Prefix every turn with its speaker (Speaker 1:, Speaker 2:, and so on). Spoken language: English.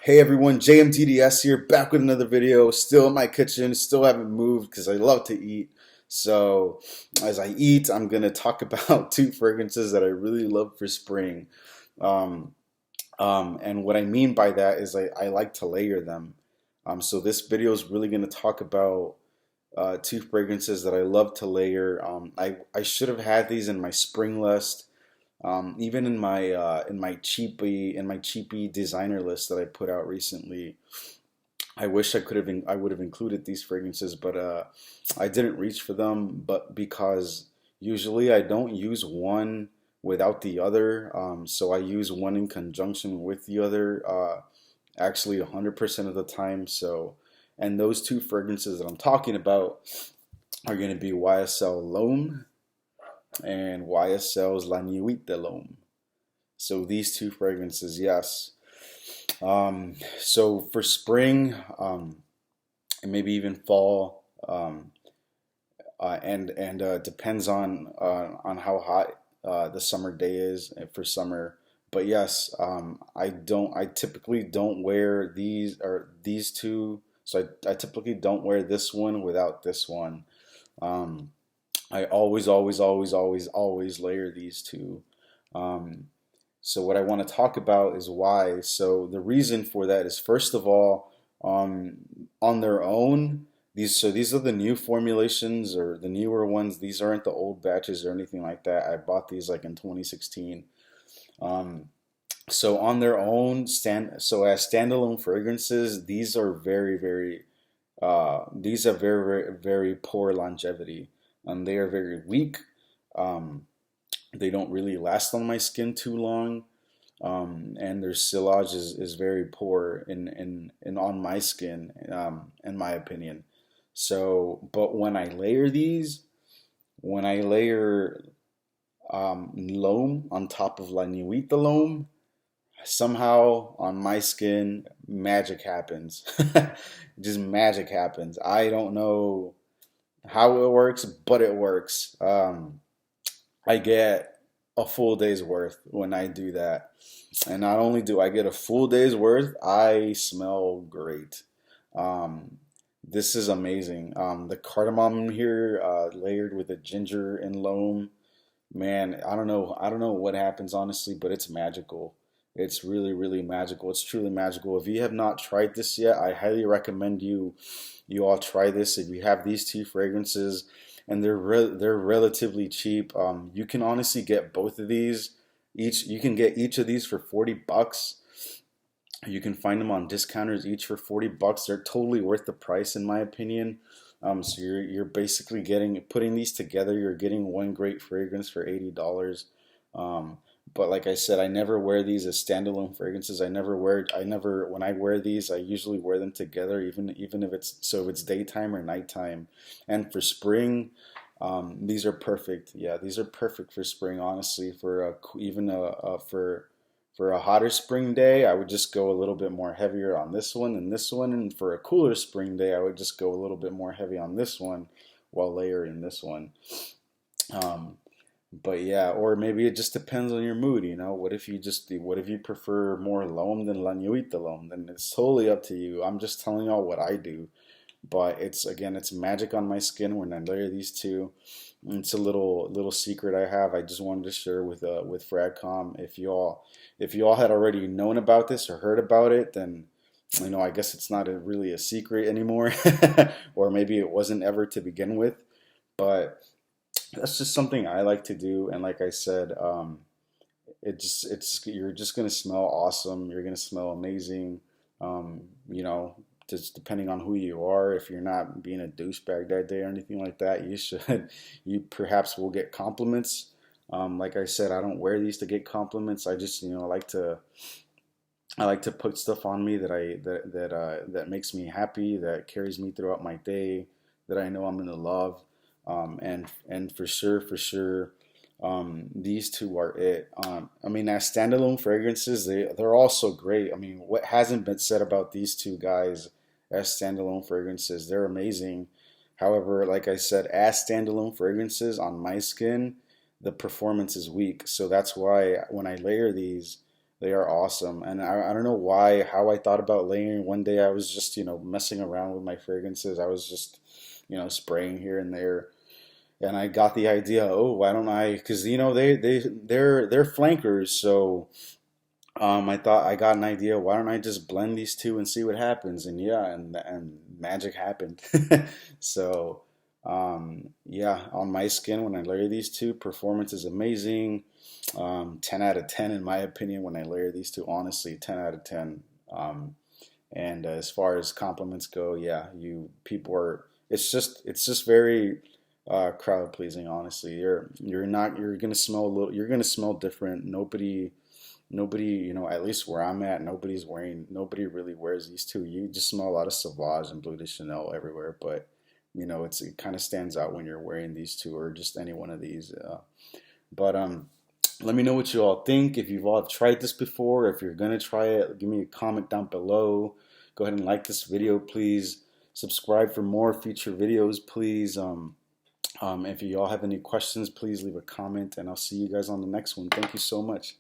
Speaker 1: Hey everyone, JMTDS here, back with another video. Still in my kitchen, still haven't moved because I love to eat. So, as I eat, I'm gonna talk about two fragrances that I really love for spring. Um, and what I mean by that is I like to layer them. So this video is really gonna talk about two fragrances that I love to layer. I should have had these in my spring list. Even in my cheapy designer list that I put out recently, I wish I would have included these fragrances, but I didn't reach for them. But because usually I don't use one without the other, so I use one in conjunction with the other. Actually, 100% of the time. So, and those two fragrances that I'm talking about are going to be YSL L'Homme and YSL's La Nuit de L'Homme. So these two fragrances, yes. So for spring, and maybe even fall, and depends on how hot the summer day is for summer. But yes, I typically don't wear these two. So I typically don't wear this one without this one. Um, I always layer these two. Um, so what I want to talk about is why. So the reason for that is first of all, on their own, these are the new formulations or the newer ones. These aren't the old batches or anything like that. I bought these like in 2016. Um, so on their own so as standalone fragrances, these have very poor longevity. They are very weak. Um, they don't really last on my skin too long, and their sillage is very poor in on my skin, in my opinion. So, but when I layer L'Homme on top of La Nuit de L'Homme, somehow on my skin, magic happens. Just magic happens. I don't know how it works, but it works. I get a full day's worth when I do that. And not only do I get a full day's worth, I smell great. Um, this is amazing. The cardamom here, layered with the ginger and loam, man, I don't know what happens honestly, but it's magical. It's really magical. It's truly magical. If you have not tried this yet, I highly recommend you all try this. If you have these two fragrances, and they're relatively cheap. You can honestly get both of these. You can get each of these for 40 bucks. You can find them on discounters each for 40 bucks. They're totally worth the price in my opinion. So you're basically getting putting these together, you're getting one great fragrance for $80. Um, but like I said, I never wear these as standalone fragrances. I never when I wear these, I usually wear them together, even if it's daytime or nighttime. And for spring, these are perfect. Yeah, these are perfect for spring. Honestly, for even for a hotter spring day, I would just go a little bit more heavier on this one and this one. And for a cooler spring day, I would just go a little bit more heavy on this one while layering this one. Um, but yeah, or maybe it just depends on your mood, you know. What if you prefer more L'Homme than La Nuit de L'Homme? Then it's totally up to you. I'm just telling y'all what I do. But it's magic on my skin when I layer these two. It's a little secret I have. I just wanted to share with Fragcom. If y'all had already known about this or heard about it, then I guess it's not really a secret anymore, or maybe it wasn't ever to begin with. But that's just something I like to do. And like I said, it's you're just gonna smell awesome. You're gonna smell amazing. You know, just depending on who you are. If you're not being a douchebag that day or anything like that, you should. You perhaps will get compliments. Like I said, I don't wear these to get compliments. I just I like to put stuff on me that makes me happy, that carries me throughout my day, that I know I'm gonna love. And for sure, these two are it. I mean, as standalone fragrances, they're also great. I mean, what hasn't been said about these two guys as standalone fragrances? They're amazing. However, like I said, as standalone fragrances on my skin, the performance is weak. So that's why when I layer these, They are awesome, and I don't know why, how I thought about layering. One day I was just, messing around with my fragrances. I was just, spraying here and there, and I got the idea. Oh, why don't I? Because they're flankers, so I thought I got an idea. Why don't I just blend these two and see what happens? And yeah, and magic happened. So yeah, on my skin when I layer these two, performance is amazing. 10 out of 10 in my opinion when I layer these two. Honestly, 10 out of 10. And as far as compliments go, yeah, you people are. It's just very crowd pleasing. Honestly, you're gonna smell a little. You're gonna smell different. Nobody, at least where I'm at, nobody really wears these two. You just smell a lot of Sauvage and Bleu de Chanel everywhere, but it kind of stands out when you're wearing these two or just any one of these. But let me know what you all think. If you've all tried this before, if you're gonna try it, give me a comment down below. Go ahead and like this video, please. Subscribe for more future videos, please. If you all have any questions, please leave a comment, and I'll see you guys on the next one. Thank you so much.